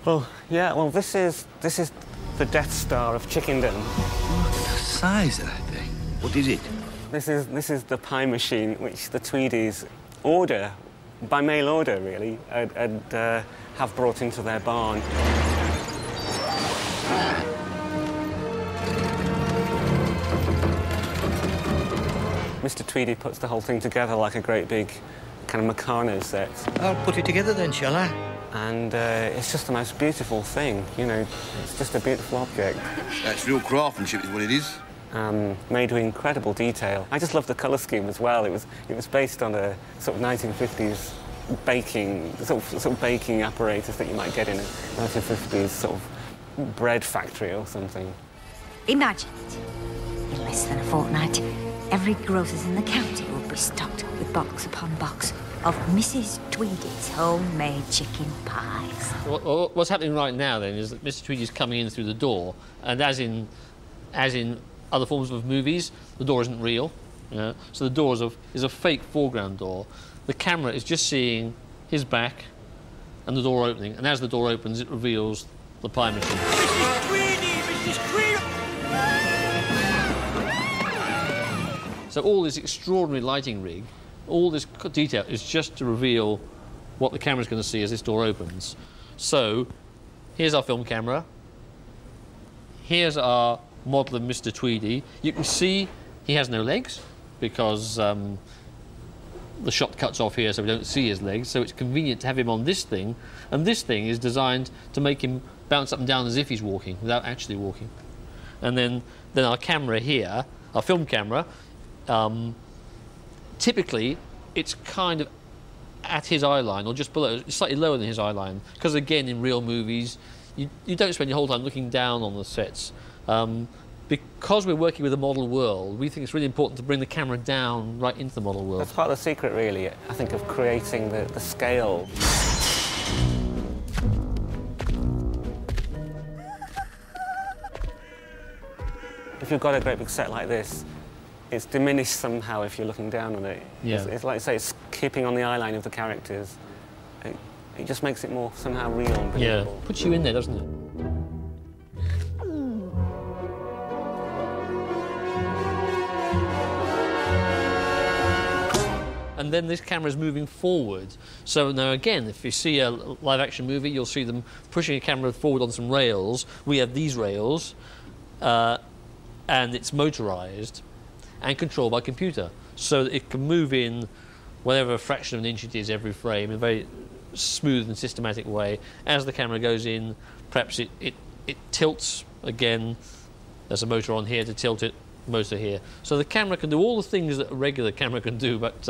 Well, yeah, well, this is the Death Star of chickendom. Look at the size of that thing. What is it? This is the pie machine which the Tweedies order, by mail order, really, and have brought into their barn. Mr. Tweedy puts the whole thing together like a great big kind of Meccano set. I'll put it together then, shall I? And it's just the most beautiful thing, you know, it's just a beautiful object. That's real craftsmanship is what it is. Made with incredible detail. I just love the colour scheme as well. It was based on a sort of 1950s baking, sort of baking apparatus that you might get in a 1950s sort of bread factory or something. Imagine it. In less than a fortnight, every grocer's in the county will be stocked with box upon box of Mrs. Tweedy's homemade chicken pies. What's happening right now, then, is that Mr. Tweedy's coming in through the door, and as in other forms of movies, the door isn't real. You know? So the door is a fake foreground door. The camera is just seeing his back and the door opening, and as the door opens, it reveals the pie machine. Mrs. Tweedy! Mrs. Tweedy! So all this extraordinary lighting rig, all this detail is just to reveal what the camera's going to see as this door opens. So here's our film camera. Here's our model of Mr. Tweedy. You can see he has no legs because the shot cuts off here, so we don't see his legs. So it's convenient to have him on this thing, and this thing is designed to make him bounce up and down as if he's walking without actually walking. And then our camera here, our film camera, typically it's kind of at his eye line or just below, slightly lower than his eye line, because again in real movies you don't spend your whole time looking down on the sets. Because we're working with a model world, we think it's really important to bring the camera down right into the model world. That's part of the secret, really, I think, of creating the scale. If you've got a great big set like this, it's diminished somehow if you're looking down on it. Yeah. It's like, say, it's keeping on the eye line of the characters. It just makes it more somehow real and believable. Yeah, puts you in there, doesn't it? And then this camera is moving forward. So now again, if you see a live-action movie, you'll see them pushing a camera forward on some rails. We have these rails, and it's motorised and controlled by computer. So that it can move in whatever fraction of an inch it is every frame in a very smooth and systematic way. As the camera goes in, perhaps it tilts again. There's a motor on here to tilt it, motor here. So the camera can do all the things that a regular camera can do, but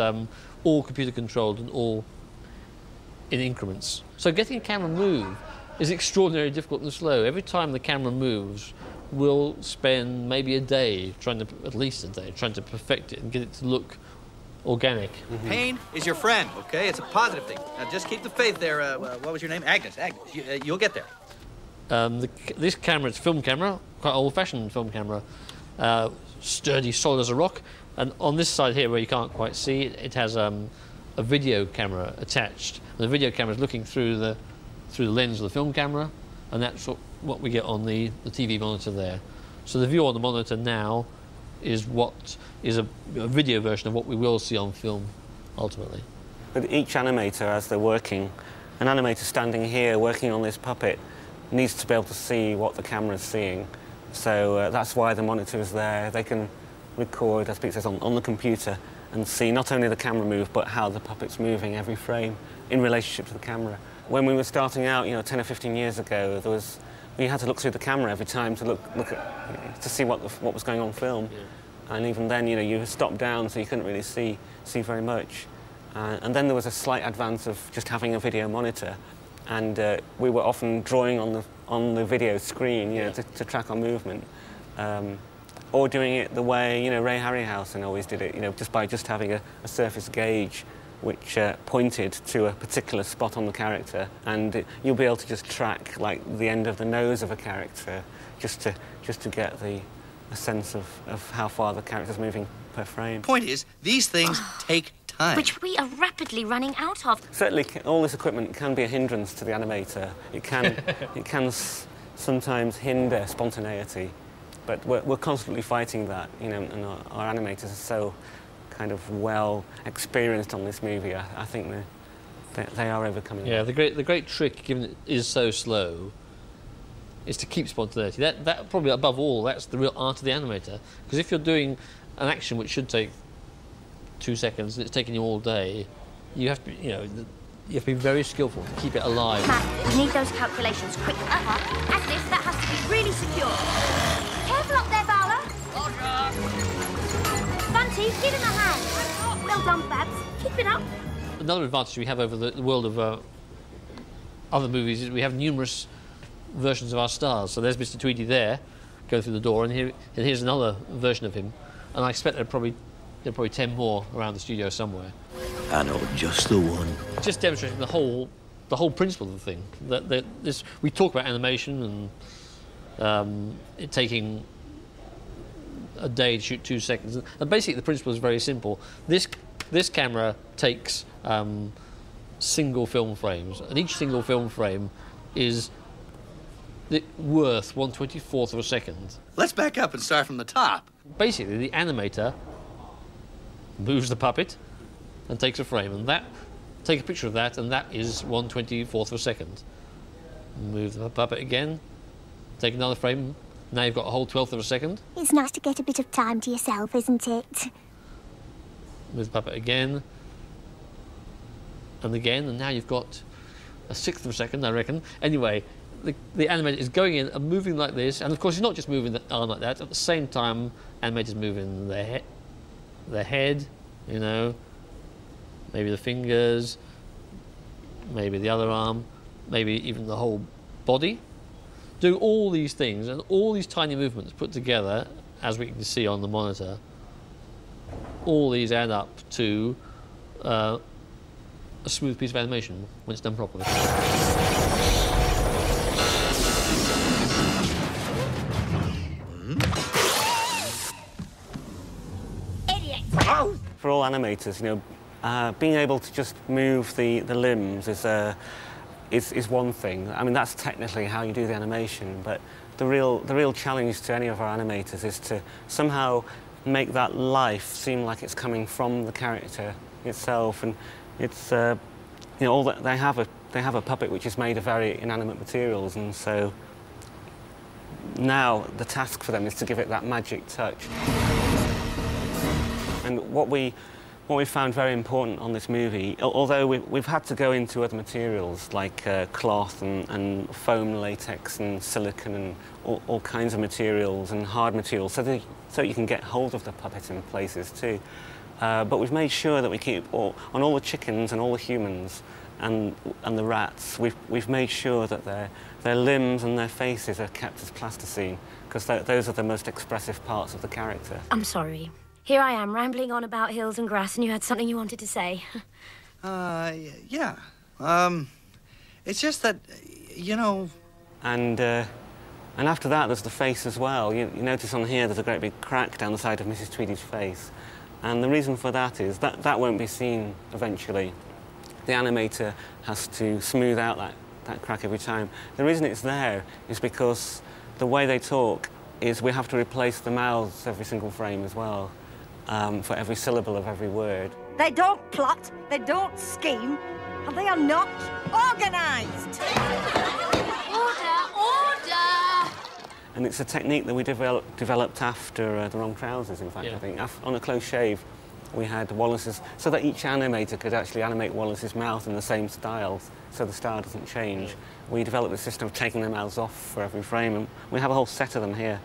all computer controlled and all in increments. So getting a camera move is extraordinarily difficult and slow. Every time the camera moves, we'll spend maybe a day, at least a day, trying to perfect it and get it to look organic. Mm-hmm. Pain is your friend, okay? It's a positive thing. Now just keep the faith there. What was your name? Agnes. You'll get there. This camera, it's a film camera, quite old-fashioned film camera. Sturdy, solid as a rock, and on this side here where you can't quite see it, it has a video camera attached. And the video camera is looking through the lens of the film camera, and that's what we get on the TV monitor there. So the view on the monitor now is what is a video version of what we will see on film ultimately. But each animator, as they're working, an animator standing here working on this puppet needs to be able to see what the camera's seeing. So that's why the monitor is there. They can record, as Pete says, on the computer and see not only the camera move, but how the puppet's moving every frame in relationship to the camera. When we were starting out, 10 or 15 years ago, we had to look through the camera every time to to see what was going on film. Yeah. And even then, you stopped down, so you couldn't really see very much. And then there was a slight advance of just having a video monitor, and we were often drawing on the video screen, to track our movement, or doing it the way Ray Harryhausen always did it, just by having a surface gauge which pointed to a particular spot on the character, and you'll be able to just track like the end of the nose of a character, just to get a sense of how far the character's moving per frame. Point is, these things take time. Which we are rapidly running out of. Certainly, all this equipment can be a hindrance to the animator. It can, sometimes hinder spontaneity, but we're constantly fighting that, you know, and our animators are so kind of well experienced on this movie. I think they are overcoming Yeah, that. the great trick, given it is so slow, is to keep spontaneity. That probably above all, that's the real art of the animator. Because if you're doing an action which should take 2 seconds and it's taking you all day, you have to, you know, you have to be very skillful to keep it alive. Matt, we need those calculations quick. As if that has to be really secure. Careful up there, Vala. Bunty, give him a hand. Well done, Babs. Keep it up. Another advantage we have over the world of other movies is we have numerous versions of our stars. So there's Mr. Tweedy there, going through the door, and here's another version of him. And I expect there are probably 10 more around the studio somewhere. I know just the one. Just demonstrating the whole principle of the thing. That we talk about animation and it taking a day to shoot 2 seconds, and basically the principle is very simple. This camera takes single film frames, and each single film frame is worth 1/24th of a second. Let's back up and start from the top. Basically, the animator moves the puppet and takes a frame, and take a picture of that, and that is 1/24th of a second. Move the puppet again, take another frame, now you've got a whole 12th of a second. It's nice to get a bit of time to yourself, isn't it? Move the puppet again, and again, and now you've got a 1/6 of a second, I reckon. Anyway, the animator is going in and moving like this, and of course he's not just moving the arm like that, at the same time animator's moving the head, you know, maybe the fingers, maybe the other arm, maybe even the whole body. Doing all these things and all these tiny movements put together, as we can see on the monitor, all these add up to a smooth piece of animation when it's done properly. For all animators, you know, being able to just move the limbs is one thing. I mean, that's technically how you do the animation, but the real challenge to any of our animators is to somehow make that life seem like it's coming from the character itself. And it's you know, all that they have a puppet which is made of very inanimate materials, and so now the task for them is to give it that magic touch. And what we found very important on this movie, although we've had to go into other materials like cloth and foam latex and silicone and all kinds of materials and hard materials, so you can get hold of the puppet in places too. But we've made sure that we keep on all the chickens and all the humans and the rats. We've made sure that their limbs and their faces are kept as plasticine, because those are the most expressive parts of the character. I'm sorry. Here I am, rambling on about hills and grass, and you had something you wanted to say. Yeah. It's just that, you know... And after that, there's the face as well. You notice on here there's a great big crack down the side of Mrs. Tweedy's face. And the reason for that is that won't be seen eventually. The animator has to smooth out that crack every time. The reason it's there is because the way they talk is we have to replace the mouths every single frame as well, for every syllable of every word. They don't plot, they don't scheme, and they are not organised. Order! And it's a technique that we developed after The Wrong Trousers, in fact, Yeah. I think. On A Close Shave, we had Wallace's, so that each animator could actually animate Wallace's mouth in the same style, so the style doesn't change. Yeah. We developed the system of taking their mouths off for every frame, and we have a whole set of them here,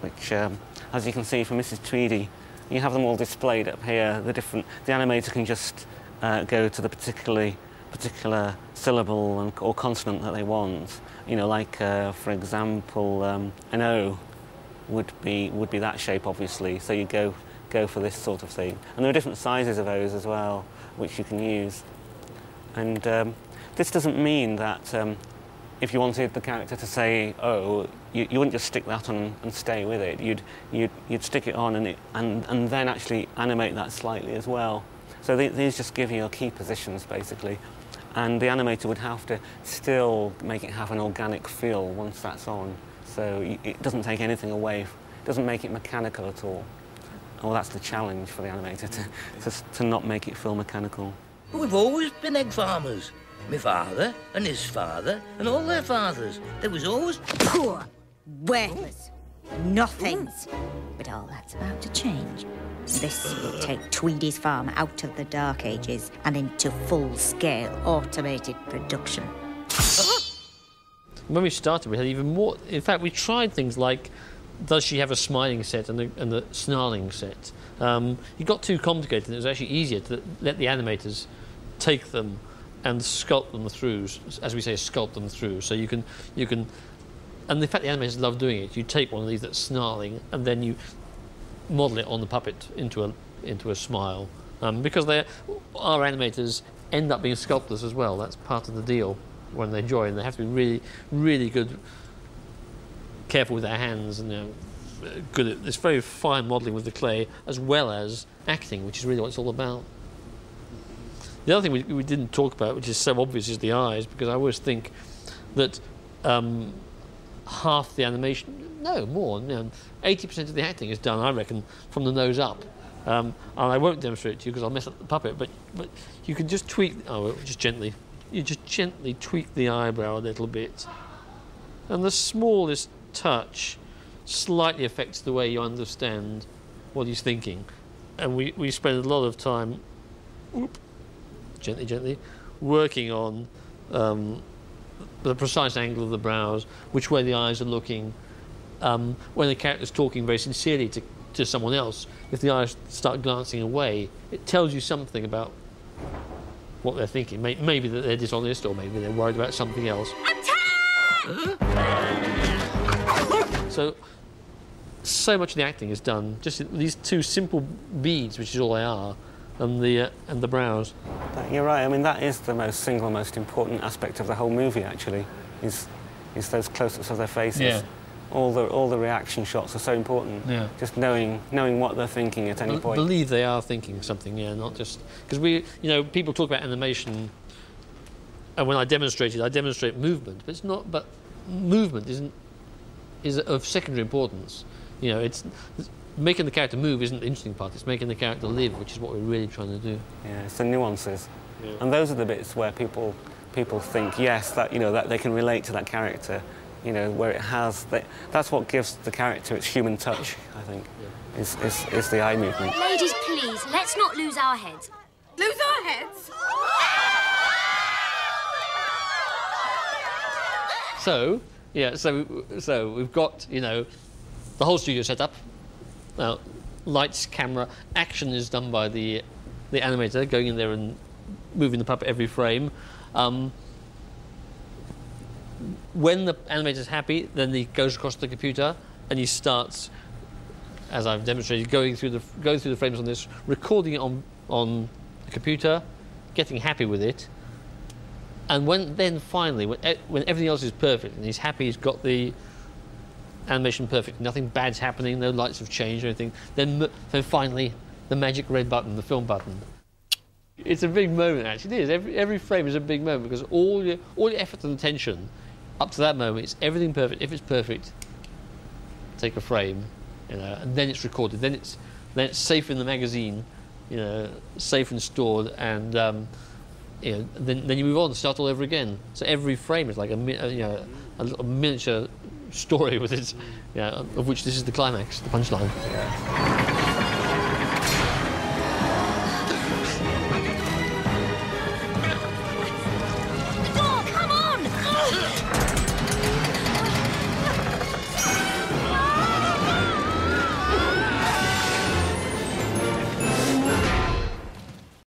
which, as you can see from Mrs. Tweedy, you have them all displayed up here. The animator can just go to the particular syllable or consonant that they want. You know, like for example, an O would be that shape, obviously. So you go for this sort of thing. And there are different sizes of O's as well, which you can use. And this doesn't mean that if you wanted the character to say "oh," you wouldn't just stick that on and stay with it. You'd stick it on and then actually animate that slightly as well. So these just give you your key positions basically, and the animator would have to still make it have an organic feel once that's on. So it doesn't take anything away, it doesn't make it mechanical at all. Well, that's the challenge for the animator, to not make it feel mechanical. But we've always been egg farmers. My father and his father and all their fathers. There was always... Poor, worthless, nothings. But all that's about to change. This will take Tweedy's farm out of the Dark Ages and into full-scale automated production. When we started, we had even more. In fact, we tried things like, does she have a smiling set and the snarling set? It got too complicated, and it was actually easier to let the animators take them and sculpt them through, as we say, sculpt them through. So you can, and in fact, the animators love doing it. You take one of these that's snarling, and then you model it on the puppet into a smile, because our animators end up being sculptors as well. That's part of the deal when they join. They have to be really, really good, careful with their hands, and good at this very fine modelling with the clay, as well as acting, which is really what it's all about. The other thing we didn't talk about, which is so obvious, is the eyes, because I always think that half the animation, no, more, 80% of the acting is done, I reckon, from the nose up. And I won't demonstrate it to you because I'll mess up the puppet, but you can just tweak, just gently. You just gently tweak the eyebrow a little bit. And the smallest touch slightly affects the way you understand what he's thinking. And we spend a lot of time, gently, working on the precise angle of the brows, which way the eyes are looking. When the character's talking very sincerely to someone else, if the eyes start glancing away, it tells you something about what they're thinking. Maybe that they're dishonest, or maybe they're worried about something else. So much of the acting is done just in these two simple beads, which is all they are, and the brows. You're right. I mean, that is the single most important aspect of the whole movie. Actually, is those close-ups of their faces. Yeah. All the reaction shots are so important. Yeah. Just knowing what they're thinking at any point. Believe they are thinking something. Yeah, not just because people talk about animation, and when I demonstrate movement, but it's not. But movement is of secondary importance. It's making the character move isn't the interesting part. It's making the character live, which is what we're really trying to do. Yeah, it's the nuances, and those are the bits where people think yes, that that they can relate to that character. Where it has that's what gives the character its human touch. I think is the eye movement. Ladies, please, let's not lose our heads. Lose our heads? So we've got the whole studio set up. Now, lights, camera, action is done by the animator going in there and moving the puppet every frame. When the animator's happy, then he goes across to the computer and he starts, as I've demonstrated, going through the frames on this, recording it on the computer, getting happy with it, and finally, when everything else is perfect and he's happy, he's got the animation perfect, nothing bad's happening, no lights have changed or anything, then finally the magic red button, the film button. It's a big moment, actually. It is. Every frame is a big moment because all your effort and attention up to that moment, it's everything perfect. If it's perfect, take a frame, and then it's recorded. Then it's safe in the magazine, safe and stored, and then you move on, start all over again. So every frame is like a little miniature story with its, of which this is the climax, the punchline.